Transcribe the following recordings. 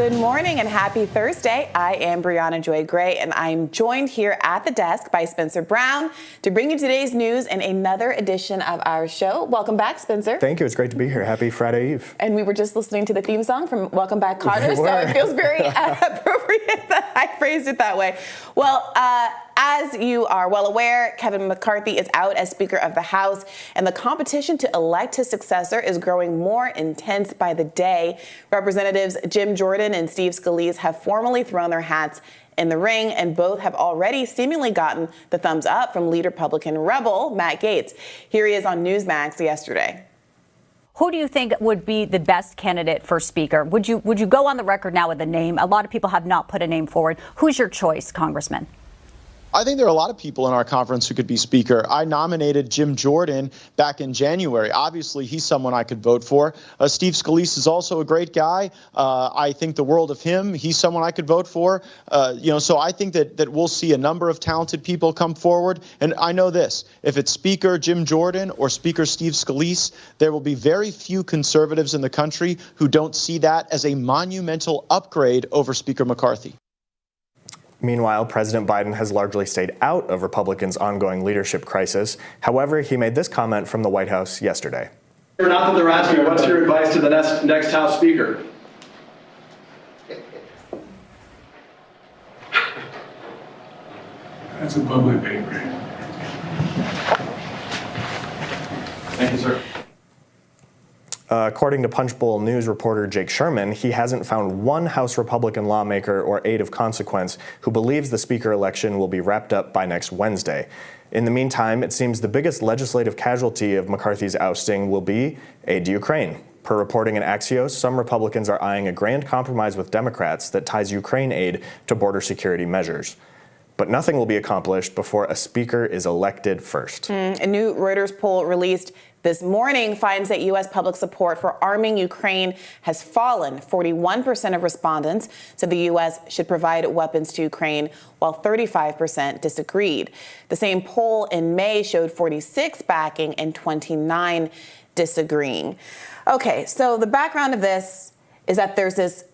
Good morning and happy Thursday. I am Brianna Joy Gray, and I'm joined here at the desk by Spencer Brown to bring you today's news and another edition of our show. Welcome back, Spencer. Thank you. It's great to be here. Happy Friday Eve. And we were just listening to the theme song from Welcome Back, Carter, so it feels very appropriate that I phrased it that way. Well, as you are well aware, Kevin McCarthy is out as Speaker of the House, and the competition to elect his successor is growing more intense by the day. Representatives Jim Jordan and Steve Scalise have formally thrown their hats in the ring, and both have already seemingly gotten the thumbs up from lead Republican rebel Matt Gaetz. Here he is on Newsmax yesterday. Who do you think would be the best candidate for Speaker? Would you go on the record now with a name? A lot of people have not put a name forward. Who's your choice, Congressman? I think there are a lot of people in our conference who could be Speaker. I nominated Jim Jordan back in January. Obviously, he's someone I could vote for. Steve Scalise is also a great guy. I think the world of him. He's someone I could vote for. So I think that we'll see a number of talented people come forward. And I know this: if it's Speaker Jim Jordan or Speaker Steve Scalise, there will be very few conservatives in the country who don't see that as a monumental upgrade over Speaker McCarthy. Meanwhile, President Biden has largely stayed out of Republicans' ongoing leadership crisis. However, he made this comment from the White House yesterday. Not that they're asking, what's your advice to the next House Speaker? That's a public pay grade. Thank you, sir. According to Punchbowl News reporter Jake Sherman, he hasn't found one House Republican lawmaker or aide of consequence who believes the Speaker election will be wrapped up by next Wednesday. In the meantime, it seems the biggest legislative casualty of McCarthy's ousting will be aid to Ukraine. Per reporting in Axios, some Republicans are eyeing a grand compromise with Democrats that ties Ukraine aid to border security measures. But nothing will be accomplished before a Speaker is elected first. A new Reuters poll released this morning finds that U.S. public support for arming Ukraine has fallen. 41% of respondents said the U.S. should provide weapons to Ukraine, while 35% disagreed. The same poll in May showed 46 backing and 29 disagreeing. Okay, so the background of this is that there's this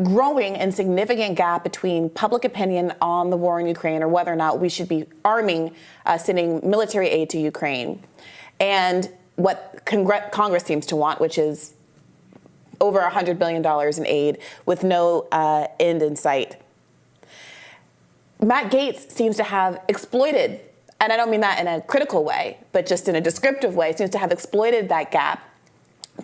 growing and significant gap between public opinion on the war in Ukraine, or whether or not we should be sending military aid to Ukraine, and what Congress seems to want, which is over $100 billion in aid with no end in sight. Matt Gaetz seems to have exploited, and I don't mean that in a critical way, but just in a descriptive way, seems to have exploited that gap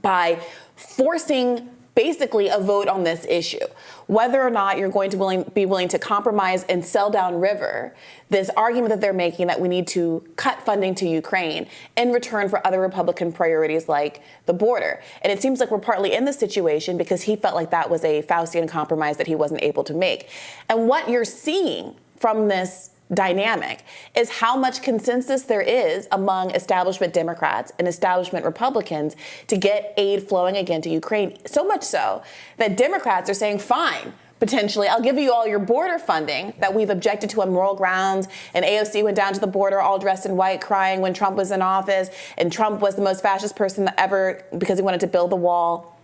by forcing basically a vote on this issue, whether or not you're going to be willing to compromise and sell down river this argument that they're making that we need to cut funding to Ukraine in return for other Republican priorities like the border. And it seems like we're partly in this situation because he felt like that was a Faustian compromise that he wasn't able to make. And what you're seeing from this dynamic is how much consensus there is among establishment Democrats and establishment Republicans to get aid flowing again to Ukraine. So much so that Democrats are saying, fine, potentially, I'll give you all your border funding that we've objected to on moral grounds. And AOC went down to the border all dressed in white, crying when Trump was in office. And Trump was the most fascist person ever because he wanted to build the wall.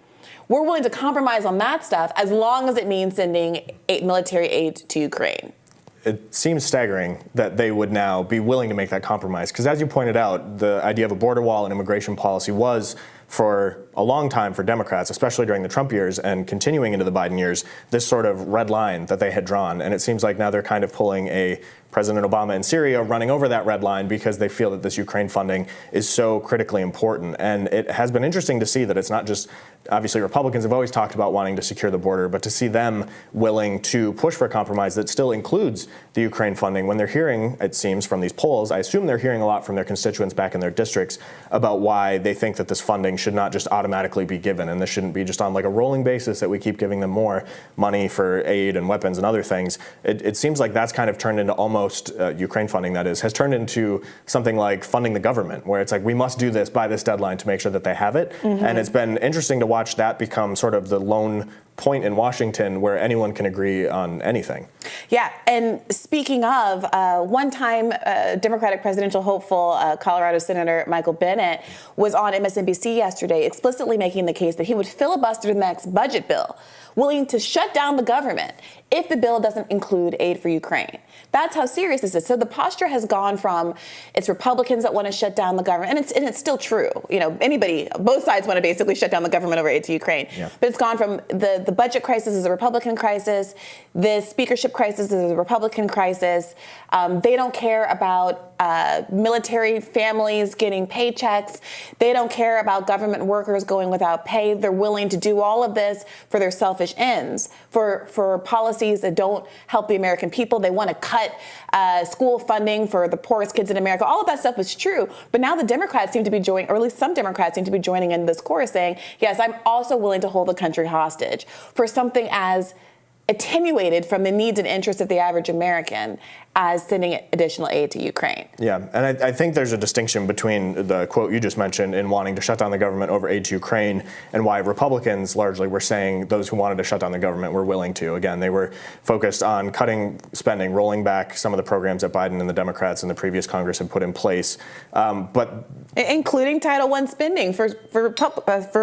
We're willing to compromise on that stuff as long as it means sending military aid to Ukraine. It seems staggering that they would now be willing to make that compromise. Because as you pointed out, the idea of a border wall and immigration policy was, for a long time for Democrats, especially during the Trump years and continuing into the Biden years, this sort of red line that they had drawn. And it seems like now they're kind of pulling a President Obama in Syria, running over that red line because they feel that this Ukraine funding is so critically important. And it has been interesting to see that it's not just, obviously Republicans have always talked about wanting to secure the border, but to see them willing to push for a compromise that still includes the Ukraine funding when they're hearing, it seems from these polls, I assume they're hearing a lot from their constituents back in their districts about why they think that this funding should not just automatically be given, and this shouldn't be just on like a rolling basis that we keep giving them more money for aid and weapons and other things. It seems like that's kind of turned into almost Ukraine funding, that is, has turned into something like funding the government, where it's like we must do this by this deadline to make sure that they have it. Mm-hmm. And it's been interesting to watch that become sort of the lone point in Washington where anyone can agree on anything. Yeah, and speaking of, one-time Democratic presidential hopeful Colorado Senator Michael Bennet was on MSNBC yesterday explicitly making the case that he would filibuster the next budget bill, willing to shut down the government if the bill doesn't include aid for Ukraine. That's how serious this is. So the posture has gone from it's Republicans that want to shut down the government, and it's still true. Both sides want to basically shut down the government over aid to Ukraine. Yeah. But it's gone from the budget crisis is a Republican crisis, the speakership crisis is a Republican crisis. They don't care about military families getting paychecks. They don't care about government workers going without pay. They're willing to do all of this for their selfish ends, for policies that don't help the American people. They want to cut school funding for the poorest kids in America. All of that stuff was true. But now the Democrats seem to be joining, or at least some Democrats seem to be joining in this chorus saying, yes, I'm also willing to hold the country hostage for something as attenuated from the needs and interests of the average American as sending additional aid to Ukraine. Yeah, and I think there's a distinction between the quote you just mentioned in wanting to shut down the government over aid to Ukraine and why Republicans largely were saying those who wanted to shut down the government were willing to. Again, they were focused on cutting spending, rolling back some of the programs that Biden and the Democrats in the previous Congress had put in place, but including Title I spending for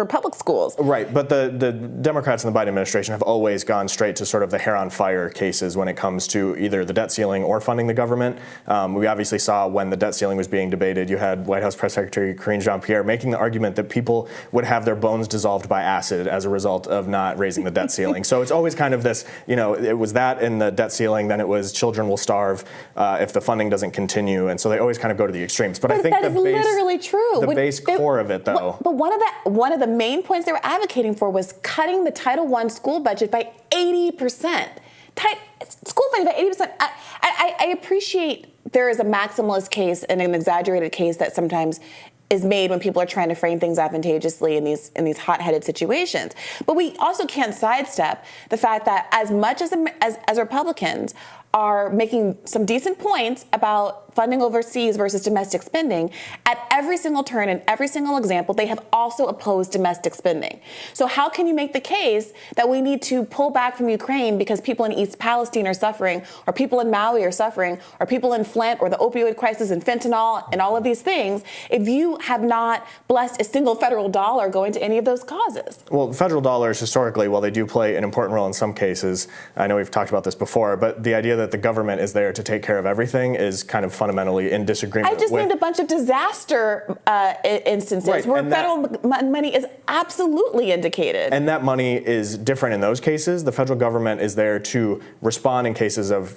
public schools. Right, but the Democrats in the Biden administration have always gone straight to sort of the hair on fire cases when it comes to either the debt ceiling or funding the government. We obviously saw when the debt ceiling was being debated, you had White House Press Secretary Karine Jean-Pierre making the argument that people would have their bones dissolved by acid as a result of not raising the debt ceiling. So it's always kind of this, it was that in the debt ceiling, then it was children will starve if the funding doesn't continue. And so they always kind of go to the extremes. But I think that is literally true. The base core of it, though. But one of the main points they were advocating for was cutting the Title I school budget by 80%. School funding by 80%. I appreciate there is a maximalist case and an exaggerated case that sometimes is made when people are trying to frame things advantageously in these hot-headed situations. But we also can't sidestep the fact that as much as Republicans are making some decent points about funding overseas versus domestic spending, at every single turn and every single example, they have also opposed domestic spending. So how can you make the case that we need to pull back from Ukraine because people in East Palestine are suffering, or people in Maui are suffering, or people in Flint, or the opioid crisis and fentanyl and all of these things, if you have not blessed a single federal dollar going to any of those causes? Well, federal dollars historically, while they do play an important role in some cases, I know we've talked about this before, but the idea that the government is there to take care of everything is kind of fundamentally in disagreement. I just named a bunch of disaster instances where federal money is absolutely indicated. And that money is different in those cases. The federal government is there to respond in cases of,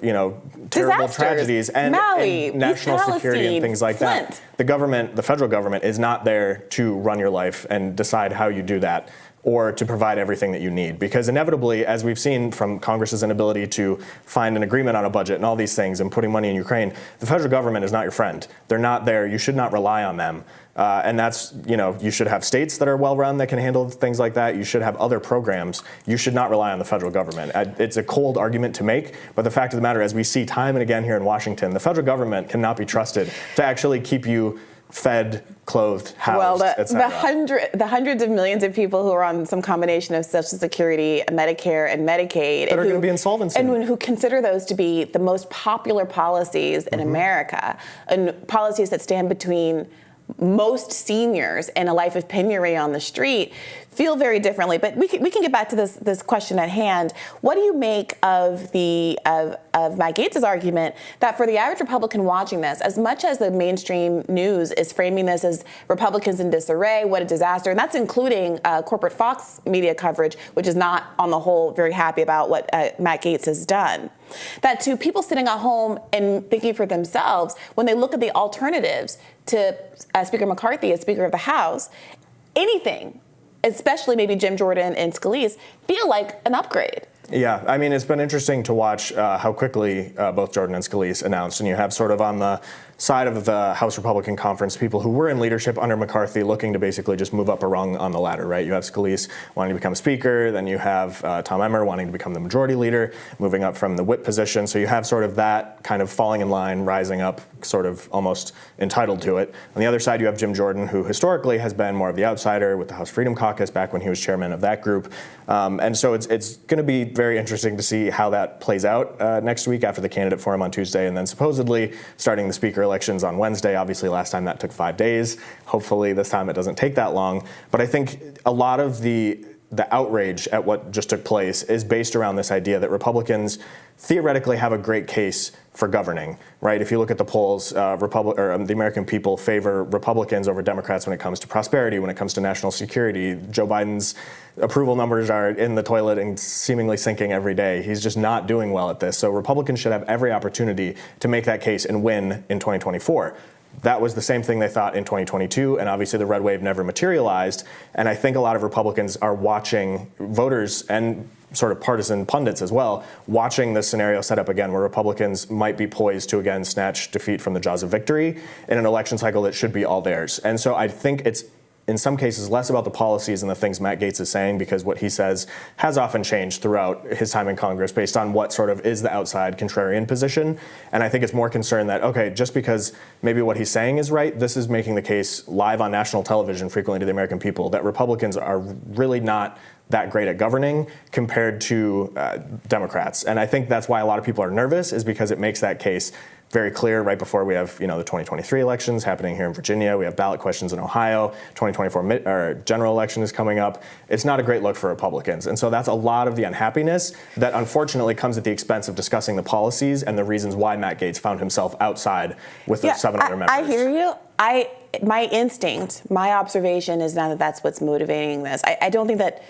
terrible tragedies and Maui, national East security Palestine, and things like Flint. that. The federal government is not there to run your life and decide how you do that, or to provide everything that you need. Because inevitably, as we've seen from Congress's inability to find an agreement on a budget and all these things and putting money in Ukraine, the federal government is not your friend. They're not there. You should not rely on them. And that's, you should have states that are well-run that can handle things like that. You should have other programs. You should not rely on the federal government. It's a cold argument to make, but the fact of the matter, as we see time and again here in Washington, the federal government cannot be trusted to actually keep you fed, clothed, housed, etc. The hundreds of millions of people who are on some combination of Social Security, Medicare, and Medicaid that are going to be insolvent soon. And who consider those to be the most popular policies in America, and policies that stand between most seniors and a life of penury on the street, feel very differently. But we can get back to this question at hand. What do you make of Matt Gaetz's argument that for the average Republican watching this, as much as the mainstream news is framing this as Republicans in disarray, what a disaster, and that's including corporate Fox media coverage, which is not on the whole very happy about what Matt Gaetz has done, that to people sitting at home and thinking for themselves, when they look at the alternatives to Speaker McCarthy as Speaker of the House, anything, especially maybe Jim Jordan and Scalise, feel like an upgrade. Yeah, I mean, it's been interesting to watch how quickly both Jordan and Scalise announced, and you have sort of on the side of the House Republican Conference people who were in leadership under McCarthy looking to basically just move up a rung on the ladder, right? You have Scalise wanting to become Speaker, then you have Tom Emmer wanting to become the Majority Leader, moving up from the whip position. So you have sort of that kind of falling in line, rising up, sort of almost entitled to it. On the other side, you have Jim Jordan, who historically has been more of the outsider with the House Freedom Caucus back when he was chairman of that group. And so it's going to be very interesting to see how that plays out next week after the candidate forum on Tuesday, and then supposedly starting the Speaker elections on Wednesday. Obviously, last time that took 5 days. Hopefully this time it doesn't take that long. But I think a lot of the the outrage at what just took place is based around this idea that Republicans theoretically have a great case for governing, right? If you look at the polls, the American people favor Republicans over Democrats when it comes to prosperity, when it comes to national security. Joe Biden's approval numbers are in the toilet and seemingly sinking every day. He's just not doing well at this. So Republicans should have every opportunity to make that case and win in 2024. That was the same thing they thought in 2022, and obviously the red wave never materialized. And I think a lot of Republicans are watching, voters and sort of partisan pundits as well, watching this scenario set up again where Republicans might be poised to again snatch defeat from the jaws of victory in an election cycle that should be all theirs. And so I think it's in some cases less about the policies and the things Matt Gaetz is saying, because what he says has often changed throughout his time in Congress based on what sort of is the outside contrarian position. And I think it's more concerned that, okay, just because maybe what he's saying is right, this is making the case live on national television frequently to the American people that Republicans are really not that great at governing compared to Democrats. And I think that's why a lot of people are nervous, is because it makes that case very clear right before we have, the 2023 elections happening here in Virginia. We have ballot questions in Ohio. 2024 general election is coming up. It's not a great look for Republicans. And so that's a lot of the unhappiness that unfortunately comes at the expense of discussing the policies and the reasons why Matt Gaetz found himself outside with the 7 other members. I hear you. My instinct, my observation is now that that's what's motivating this. I don't think that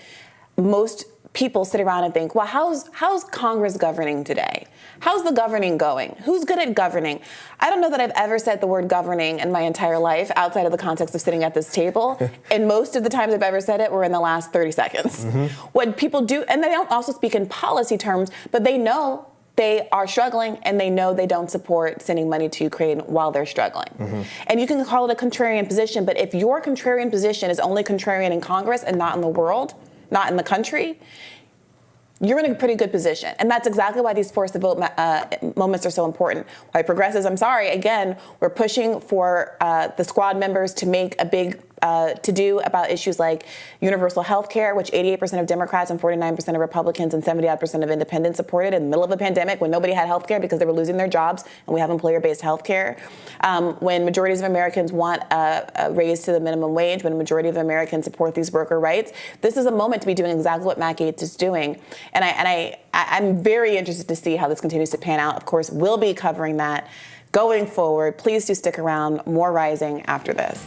most people sit around and think, well, how's Congress governing today? How's the governing going? Who's good at governing? I don't know that I've ever said the word governing in my entire life outside of the context of sitting at this table. And most of the times I've ever said it were in the last 30 seconds. Mm-hmm. What people do, and they don't also speak in policy terms, but they know they are struggling and they know they don't support sending money to Ukraine while they're struggling. Mm-hmm. And you can call it a contrarian position, but if your contrarian position is only contrarian in Congress and not in the world, not in the country, you're in a pretty good position. And that's exactly why these force the vote moments are so important. Why progressives, I'm sorry, again, we're pushing for the squad members to make a big to-do about issues like universal health care, which 88% of Democrats and 49% of Republicans and 70-odd% of independents supported in the middle of a pandemic when nobody had health care because they were losing their jobs, and we have employer-based health care. When majorities of Americans want a raise to the minimum wage, when a majority of Americans support these worker rights, this is a moment to be doing exactly what Matt Gaetz is doing. And I'm very interested to see how this continues to pan out. Of course, we'll be covering that going forward. Please do stick around. More Rising after this.